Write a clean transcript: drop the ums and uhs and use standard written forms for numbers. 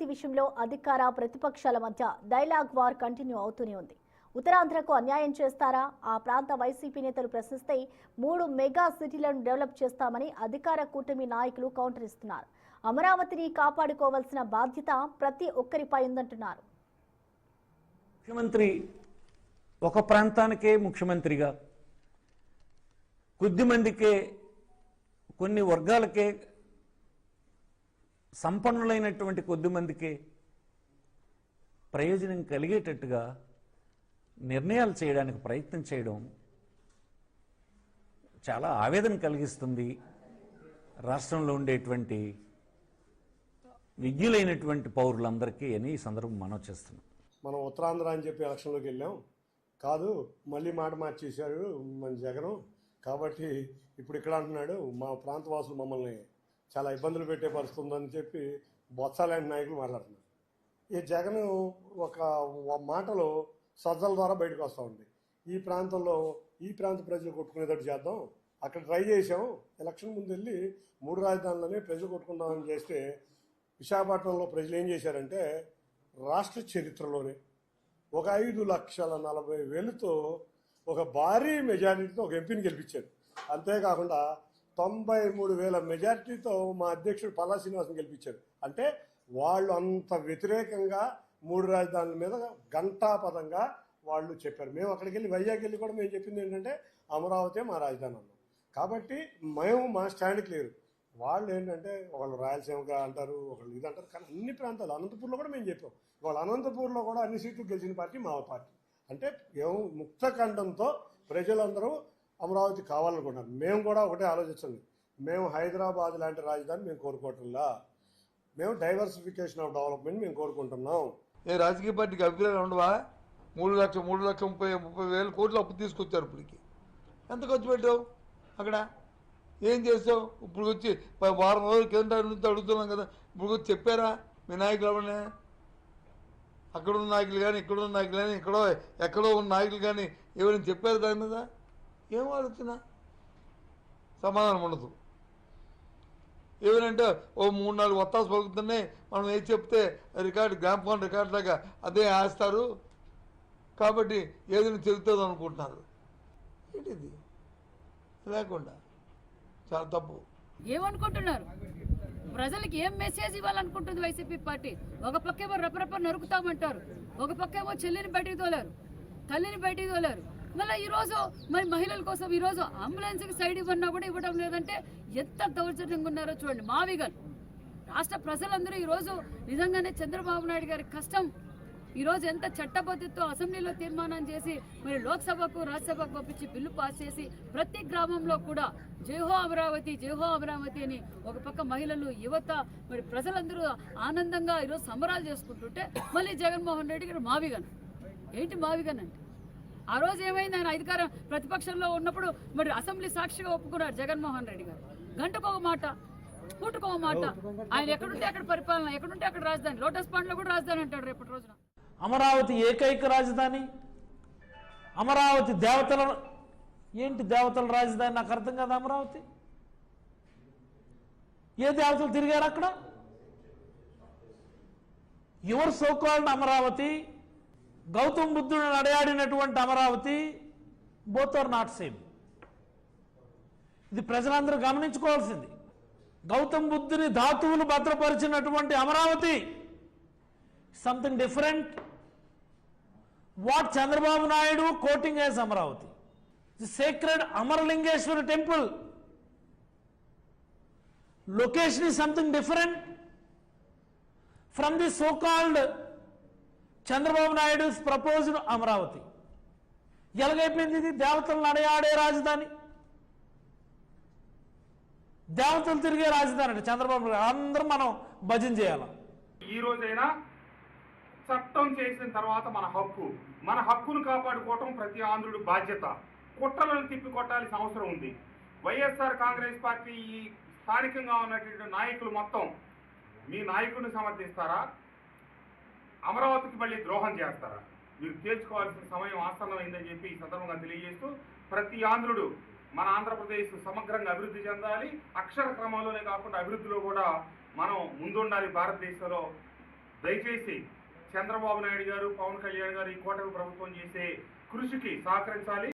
అమరావతి విషయంలో అధికార ప్రతిపక్షాల మధ్య డైలాగ్ వార్ కంటిన్యూ అవుతూనే ఉంది. ఉత్తరాంధ్రకు అన్యాయం చేస్తారా? ఆ ప్రాంత వైసీపీ నేతలు ప్రశ్నిస్తే 3 మెగా సిటీలను డెవలప్ చేస్తామని అధికార కూటమి నాయకులు కౌంటర్ ఇస్తున్నారు. అమరావతిని కాపాడుకోవాల్సిన బాధ్యత ప్రతి ఒక్కరిపై ఉందంటున్నారు. ముఖ్యమంత్రి ఒక ప్రాంతానికే ముఖ్యమంత్రిగా, కొద్ది మందికే, కొన్ని వర్గాలకే, సంపన్నులైనటువంటి కొద్ది మందికే ప్రయోజనం కలిగేటట్టుగా నిర్ణయాలు చేయడానికి ప్రయత్నం చేయడం చాలా ఆవేదన కలిగిస్తుంది. రాష్ట్రంలో ఉండేటువంటి విజ్ఞులైనటువంటి పౌరులందరికీ అని ఈ సందర్భం మనవి చేస్తున్నాం. మనం ఉత్తరాంధ్ర అని చెప్పి ఎలక్షన్లోకి వెళ్ళాం కాదు, మళ్ళీ మాట మార్చేశాడు మన జగన్. కాబట్టి ఇప్పుడు ఇక్కడ అంటున్నాడు మా ప్రాంతవాసులు మమ్మల్ని చాలా ఇబ్బందులు పెట్టే పరిస్థితుందని చెప్పి బొత్సాలాంటి నాయకులు మాట్లాడుతున్నారు. ఈ జగన్ ఒక మాటలో సజ్జల ద్వారా బయటకు వస్తూ ఉంది. ఈ ప్రాంతంలో ఈ ప్రాంత ప్రజలు కొట్టుకునేటట్టు చేద్దాం, అక్కడ ట్రై చేసాం, ఎలక్షన్ ముందు వెళ్ళి 3 రాజధానులనే ప్రజలు కొట్టుకుందామని చేస్తే విశాఖపట్నంలో ప్రజలు ఏం చేశారంటే రాష్ట్ర చరిత్రలోనే ఒక 5,40,000తో ఒక భారీ మెజారిటీతో ఒక ఎంపీని గెలిపించారు. అంతేకాకుండా 93,000 మెజారిటీతో మా అధ్యక్షుడు పల్లా శ్రీనివాసన్ గెలిపించారు. అంటే వాళ్ళు అంత వ్యతిరేకంగా 3 రాజధానుల మీద గంటాపదంగా వాళ్ళు చెప్పారు. మేము అక్కడికి వెళ్ళి వైజాగ్ వెళ్ళి కూడా మేము చెప్పింది ఏంటంటే అమరావతి మా రాజధాని అన్నాం. కాబట్టి మేము మా స్టాండ్ క్లియర్. వాళ్ళు ఏంటంటే ఒకళ్ళు రాయలసీమగా అంటారు, ఒకళ్ళు ఇది అంటారు. కానీ అన్ని ప్రాంతాలు, అనంతపూర్లో కూడా మేము చెప్పాం. వాళ్ళు అనంతపూర్లో కూడా అన్ని సీట్లు గెలిచిన పార్టీ మా పార్టీ. అంటే ముక్త ఖండంతో ప్రజలందరూ అమరావతి కావాలనుకుంటున్నారు. మేము కూడా ఒకటే ఆలోచించండి, మేము హైదరాబాద్ లాంటి రాజధాని మేము కోరుకోవట్లా, మేము డైవర్సిఫికేషన్ ఆఫ్ డెవలప్మెంట్ మేము కోరుకుంటున్నాం. ఏ రాజకీయ పార్టీకి అభిప్రాయాలు ఉండవా? 3,30,30,30,000 కోట్లు అప్పు తీసుకొచ్చారు. ఇప్పటికి ఎంత ఖర్చు పెట్టావు? అక్కడ ఏం చేస్తావు? ఇప్పుడు వచ్చి వారం రోజులు కేంద్రం నుంచి అడుగుతున్నాం కదా, ఇప్పుడు వచ్చి చెప్పారా మీ నాయకులు ఎవరన్నా? అక్కడున్న నాయకులు కానీ, ఇక్కడున్న నాయకులు కానీ, ఎక్కడో ఉన్న నాయకులు కానీ ఎవరైనా చెప్పారు దాని మీద? ఏం ఆలోచన? సమాధానం ఉండదు. ఏమనంటే ఓ 3-4 వత్తాసు పలుకుతున్నాయి, మనం ఏది చెప్తే రికార్డు గ్రామ్ఫోన్ రికార్డు లాగా అదే వేస్తారు, కాబట్టి ఏదైనా చెబుతుంది అనుకుంటున్నారు. ఏంటిది లేకుండా చాలా తప్పు. ఏమనుకుంటున్నారు? ప్రజలకు ఏం మెసేజ్ ఇవ్వాలనుకుంటుంది వైసీపీ పార్టీ? ఒక పక్కేమో రపరప నరుకుతామంటారు, ఒక పక్కేమో చెల్లిని బయటికి తోలారు, తల్లిని బయటికి తోలారు. మళ్ళీ ఈరోజు మరి మహిళల కోసం ఈరోజు అంబులెన్స్కి సైడ్ ఇవ్వన్నా కూడా ఇవ్వడం లేదంటే ఎంత దౌర్జన్యంగా ఉన్నారో చూడండి. మావిగల్ రాష్ట్ర ప్రజలందరూ ఈరోజు నిజంగానే చంద్రబాబు నాయుడు గారి కష్టం ఈరోజు ఎంత చట్టబద్ధతో అసెంబ్లీలో తీర్మానం చేసి మరి లోక్సభకు రాజ్యసభకు పంపించి బిల్లు పాస్ చేసి ప్రతి గ్రామంలో కూడా జైహో అమరావతి, జైహో అమరావతి అని ఒక పక్క మహిళలు, యువత, మరి ప్రజలందరూ ఆనందంగా ఈరోజు సంబరాలు చేసుకుంటుంటే మళ్ళీ జగన్మోహన్ రెడ్డి గారు మావిగన్. ఏంటి మావిగన్ అంటే? ఆ రోజు ఏమైంది? ఆయన అధికారం ప్రతిపక్షంలో ఉన్నప్పుడు మరి అసెంబ్లీ సాక్షిగా ఒప్పుకున్నారు జగన్మోహన్ రెడ్డి గారు. గంటకొక మాట, పూటకొక మాట. ఆయన ఎక్కడుంటే అక్కడ పరిపాలన, ఎక్కడుంటే అక్కడ రాజధాని. లోటస్ పాండ్లో కూడా రాజధాని అంటాడు రేపటి రోజున. అమరావతి ఏకైక రాజధాని, అమరావతి దేవతల ఏంటి దేవతల రాజధాని? నాకు అర్థం కాదు. అమరావతి ఏ దేవతలు తిరిగారు అక్కడ? Your so called Amaravati, Gautam బుద్ధుడు నడయాడినటువంటి Amaravati, both are not same. ఇది ప్రజలందరూ గమనించుకోవాల్సింది. గౌతమ్ బుద్ధుని ధాతువులు భద్రపరిచినటువంటి Amaravati something different. What Chandrababu Naidu quoting as Amaravati, the sacred Amaralingeswara temple location is something different from the so called Chandrababu Naidu's proposed Amaravati. ఎలాగైపోయింది ఇది? దేవతలు నడయాడే రాజధాని, దేవతలు తిరిగే రాజధాని అంటే చంద్రబాబు నాయుడు. అందరూ మనం భజన చేయాలి. ఈ రోజైనా చట్టం చేసిన తర్వాత మన హక్కును కాపాడుకోవటం ప్రతి ఆంధ్రుడి బాధ్యత. కుట్రలను తిప్పికొట్టాల్సిన అవసరం ఉంది. వైఎస్ఆర్ కాంగ్రెస్ పార్టీ ఈ స్థానికంగా ఉన్నటువంటి నాయకులు మొత్తం మీ నాయకుడిని సమర్థిస్తారా, అమరావతికి మళ్ళీ ద్రోహం చేస్తారా? మీరు తేల్చుకోవాల్సిన సమయం ఆసన్నమైందని చెప్పి ఈ సందర్భంగా తెలియజేస్తూ, ప్రతి ఆంధ్రుడు మన ఆంధ్రప్రదేశ్ సమగ్రంగా అభివృద్ధి చెందాలి. అక్షర క్రమంలోనే కాకుండా అభివృద్ధిలో కూడా మనం ముందుండాలి. భారతదేశంలో దయచేసి చంద్రబాబు నాయుడు గారు, పవన్ కళ్యాణ్ గారు, ఈ కూటమి ప్రభుత్వం చేసే కృషికి సహకరించాలి.